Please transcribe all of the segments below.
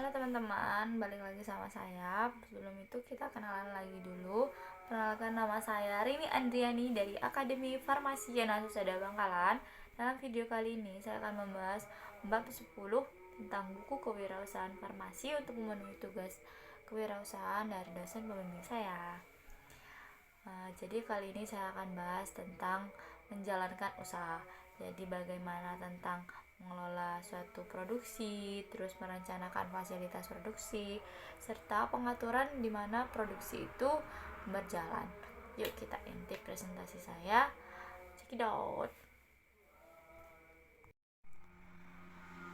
Halo teman-teman, balik lagi sama saya. Sebelum itu kita kenalan lagi dulu. Perkenalkan, nama saya Rini Andriani dari Akademi Farmasi Yana Susada Bangkalan. Dalam video kali ini saya akan membahas bab 10 tentang buku kewirausahaan farmasi untuk memenuhi tugas kewirausahaan dari dosen pembimbing saya. Jadi kali ini saya akan bahas tentang menjalankan usaha. Jadi bagaimana tentang mengelola suatu produksi, terus merencanakan fasilitas produksi, serta pengaturan di mana produksi itu berjalan. Yuk kita intip presentasi saya. Check it out.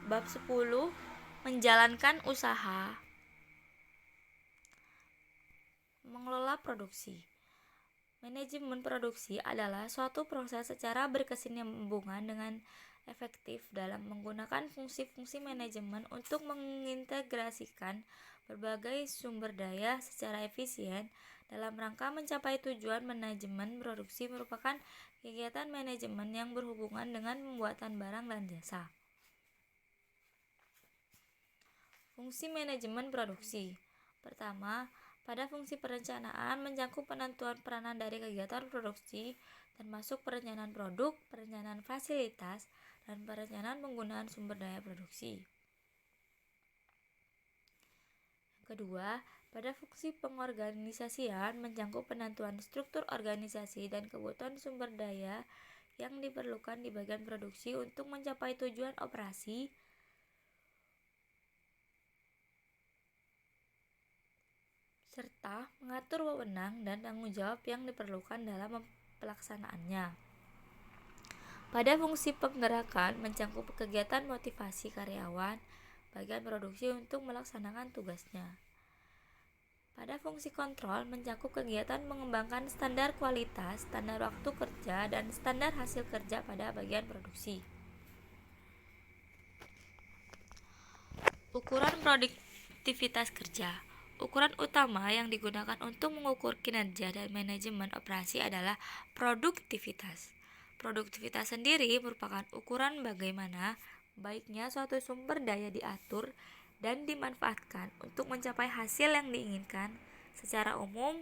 Bab 10, menjalankan usaha. Mengelola produksi. Manajemen produksi adalah suatu proses secara berkesinambungan dengan efektif dalam menggunakan fungsi-fungsi manajemen untuk mengintegrasikan berbagai sumber daya secara efisien dalam rangka mencapai tujuan. Manajemen produksi merupakan kegiatan manajemen yang berhubungan dengan pembuatan barang dan jasa. Fungsi manajemen produksi. Pertama, pada fungsi perencanaan mencakup penentuan peranan dari kegiatan produksi, termasuk perencanaan produk, perencanaan fasilitas, dan perencanaan penggunaan sumber daya produksi. Kedua, pada fungsi pengorganisasian mencakup penentuan struktur organisasi dan kebutuhan sumber daya yang diperlukan di bagian produksi untuk mencapai tujuan operasi, serta mengatur wewenang dan tanggung jawab yang diperlukan dalam pelaksanaannya. Pada fungsi penggerakan mencakup kegiatan motivasi karyawan bagian produksi untuk melaksanakan tugasnya. Pada fungsi kontrol mencakup kegiatan mengembangkan standar kualitas, standar waktu kerja, dan standar hasil kerja pada bagian produksi. Ukuran produktivitas kerja. Ukuran utama yang digunakan untuk mengukur kinerja dan manajemen operasi adalah produktivitas. Produktivitas sendiri merupakan ukuran bagaimana baiknya suatu sumber daya diatur dan dimanfaatkan untuk mencapai hasil yang diinginkan. Secara umum,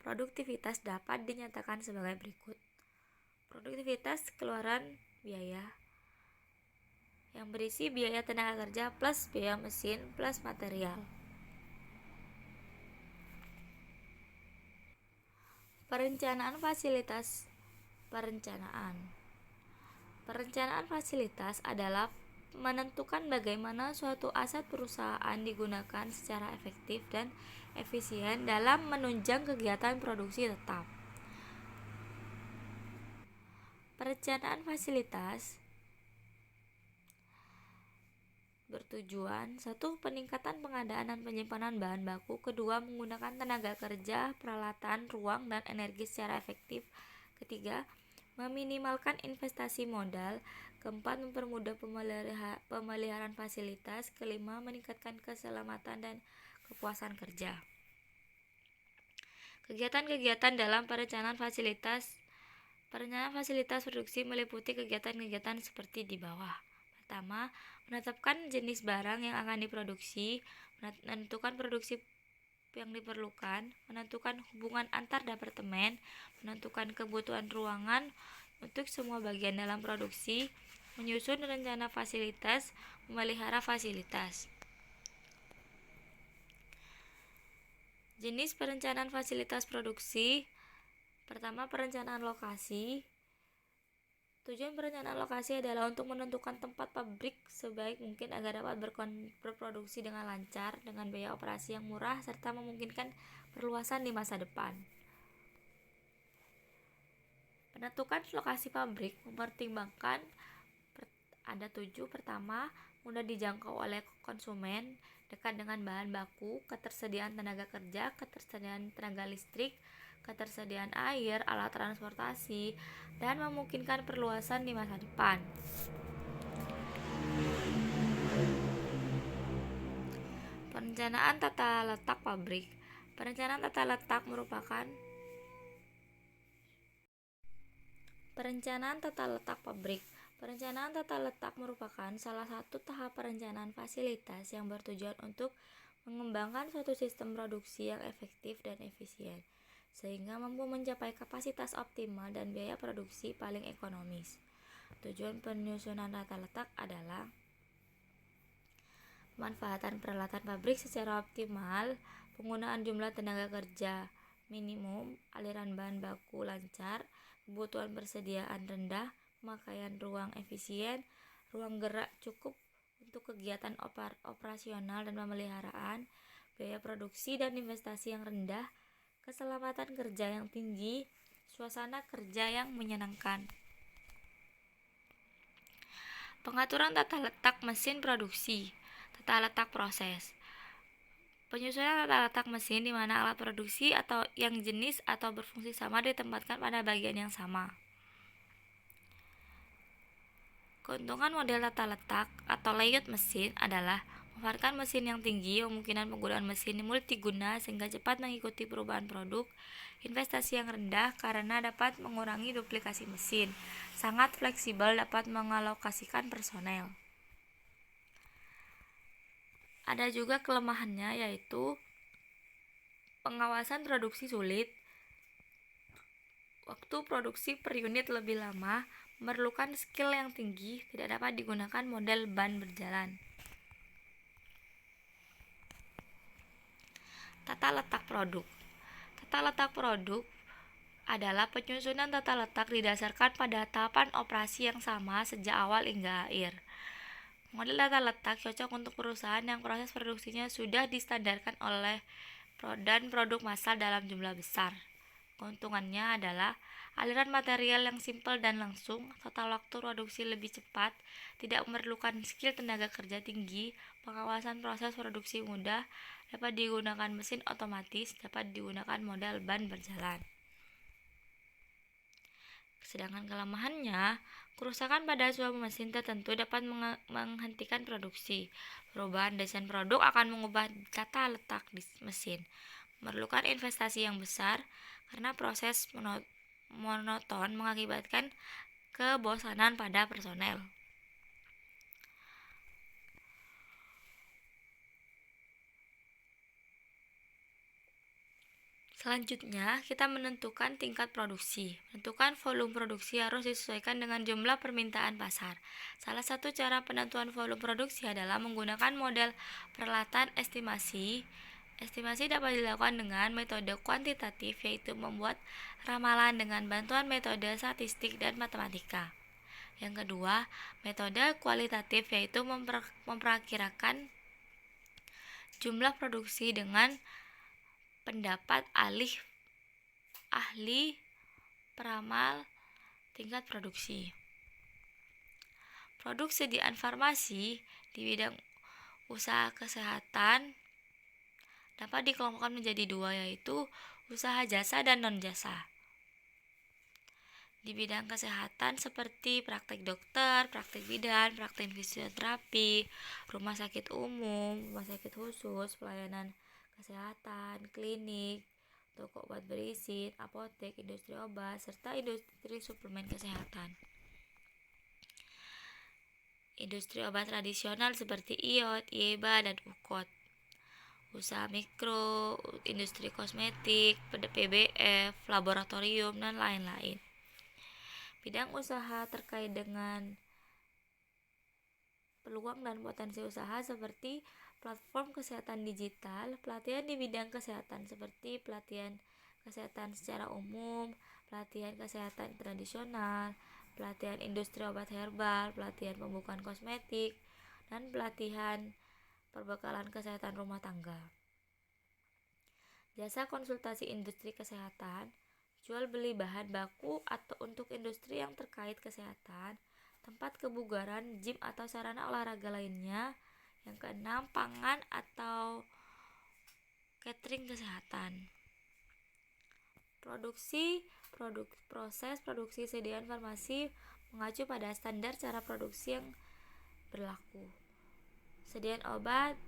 produktivitas dapat dinyatakan sebagai berikut. Produktivitas keluaran biaya yang berisi biaya tenaga kerja plus biaya mesin plus material. Perencanaan fasilitas. Perencanaan fasilitas adalah menentukan bagaimana suatu aset perusahaan digunakan secara efektif dan efisien dalam menunjang kegiatan produksi tetap. Perencanaan fasilitas bertujuan: 1. Peningkatan pengadaan dan penyimpanan bahan baku. Kedua, menggunakan tenaga kerja, peralatan, ruang, dan energi secara efektif. Ketiga, meminimalkan investasi modal. Keempat, mempermudah pemeliharaan fasilitas. Kelima, meningkatkan keselamatan dan kepuasan kerja. Kegiatan-kegiatan dalam perencanaan fasilitas. Perencanaan fasilitas produksi meliputi kegiatan-kegiatan seperti di bawah. Pertama, menetapkan jenis barang yang akan diproduksi, menentukan produksi yang diperlukan, menentukan hubungan antar departemen, menentukan kebutuhan ruangan untuk semua bagian dalam produksi, menyusun rencana fasilitas, memelihara fasilitas. Jenis perencanaan fasilitas produksi. Pertama, perencanaan lokasi. Tujuan perencanaan lokasi adalah untuk menentukan tempat pabrik sebaik mungkin agar dapat berproduksi dengan lancar, dengan biaya operasi yang murah, serta memungkinkan perluasan di masa depan. Penentukan lokasi pabrik mempertimbangkan ada 7. Pertama, mudah dijangkau oleh konsumen, dekat dengan bahan baku, ketersediaan tenaga kerja, ketersediaan tenaga listrik, ketersediaan air, alat transportasi, dan memungkinkan perluasan di masa depan. Perencanaan tata letak pabrik. Perencanaan tata letak merupakan perencanaan tata letak pabrik. Perencanaan tata letak merupakan salah satu tahap perencanaan fasilitas yang bertujuan untuk mengembangkan suatu sistem produksi yang efektif dan efisien, sehingga mampu mencapai kapasitas optimal dan biaya produksi paling ekonomis. Tujuan penyusunan tata letak adalah pemanfaatan peralatan pabrik secara optimal, penggunaan jumlah tenaga kerja minimum, aliran bahan baku lancar, kebutuhan persediaan rendah, pemakaian ruang efisien, ruang gerak cukup untuk kegiatan operasional dan pemeliharaan, biaya produksi dan investasi yang rendah, keselamatan kerja yang tinggi, suasana kerja yang menyenangkan. Pengaturan tata letak mesin produksi, tata letak proses. Penyusunan tata letak mesin di mana alat produksi atau yang jenis atau berfungsi sama ditempatkan pada bagian yang sama. Keuntungan model tata letak atau layout mesin adalah memanfaatkan mesin yang tinggi, kemungkinan penggunaan mesin multiguna sehingga cepat mengikuti perubahan produk, investasi yang rendah karena dapat mengurangi duplikasi mesin, sangat fleksibel dapat mengalokasikan personel. Ada juga kelemahannya yaitu pengawasan produksi sulit, waktu produksi per unit lebih lama, memerlukan skill yang tinggi, tidak dapat digunakan model ban berjalan. Tata letak produk. Tata letak produk adalah penyusunan tata letak didasarkan pada tahapan operasi yang sama sejak awal hingga akhir. Model tata letak cocok untuk perusahaan yang proses produksinya sudah distandarkan oleh dan produk massal dalam jumlah besar. Keuntungannya adalah aliran material yang simpel dan langsung, total waktu produksi lebih cepat, tidak memerlukan skill tenaga kerja tinggi, pengawasan proses produksi mudah, dapat digunakan mesin otomatis, dapat digunakan model ban berjalan. Sedangkan kelemahannya, kerusakan pada suatu mesin tertentu dapat menghentikan produksi. Perubahan desain produk akan mengubah tata letak di mesin, memerlukan investasi yang besar karena proses monoton mengakibatkan kebosanan pada personel. Selanjutnya, kita menentukan tingkat produksi. Menentukan volume produksi harus disesuaikan dengan jumlah permintaan pasar. Salah satu cara penentuan volume produksi adalah menggunakan model peralatan estimasi. Estimasi dapat dilakukan dengan metode kuantitatif, yaitu membuat ramalan dengan bantuan metode statistik dan matematika. Yang kedua, metode kualitatif, yaitu memperkirakan jumlah produksi dengan pendapat ahli peramal tingkat produksi. Produk sediaan farmasi di bidang usaha kesehatan dapat dikelompokkan menjadi dua, yaitu usaha jasa dan non-jasa. Di bidang kesehatan seperti praktek dokter, praktek bidan, praktek fisioterapi, rumah sakit umum, rumah sakit khusus, pelayanan kesehatan, klinik, toko obat berizin, apotek, industri obat, serta industri suplemen kesehatan. Industri obat tradisional seperti IOT, IEBA, dan UKOT. Usaha mikro, industri kosmetik, PBF, laboratorium, dan lain-lain. Bidang usaha terkait dengan peluang dan potensi usaha seperti platform kesehatan digital, pelatihan di bidang kesehatan seperti pelatihan kesehatan secara umum, pelatihan kesehatan tradisional, pelatihan industri obat herbal, pelatihan pembukaan kosmetik, dan pelatihan perbekalan kesehatan rumah tangga. Jasa konsultasi industri kesehatan, jual beli bahan baku atau untuk industri yang terkait kesehatan, tempat kebugaran, gym atau sarana olahraga lainnya. Yang keenam, pangan atau catering kesehatan. Proses produksi sediaan farmasi mengacu pada standar cara produksi yang berlaku. Sediaan obat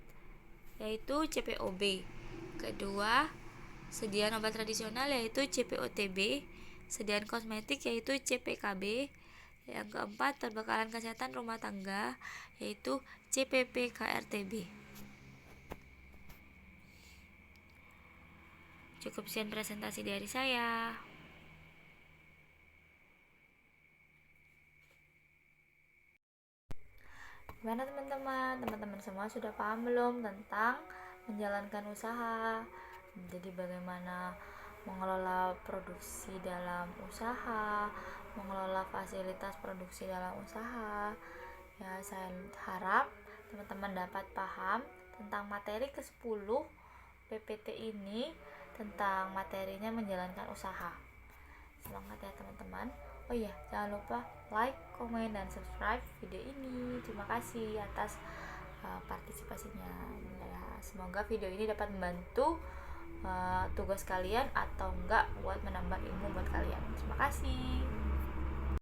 yaitu CPOB. Kedua, sediaan obat tradisional yaitu CPOTB. Sediaan kosmetik yaitu CPKB. Yang keempat, perbekalan kesehatan rumah tangga, yaitu CPP KRTB. Cukup sekian presentasi dari saya. Gimana teman-teman? Teman-teman semua sudah paham belum tentang menjalankan usaha? Jadi bagaimana mengelola produksi dalam usaha, mengelola fasilitas produksi dalam usaha. Ya, saya harap teman-teman dapat paham tentang materi ke-10 PPT ini, tentang materinya menjalankan usaha. Semangat ya teman-teman. Oh iya, jangan lupa like, komen, dan subscribe video ini. Terima kasih atas partisipasinya. Ya, semoga video ini dapat membantu tugas kalian atau enggak buat menambah ilmu buat kalian. Terima kasih.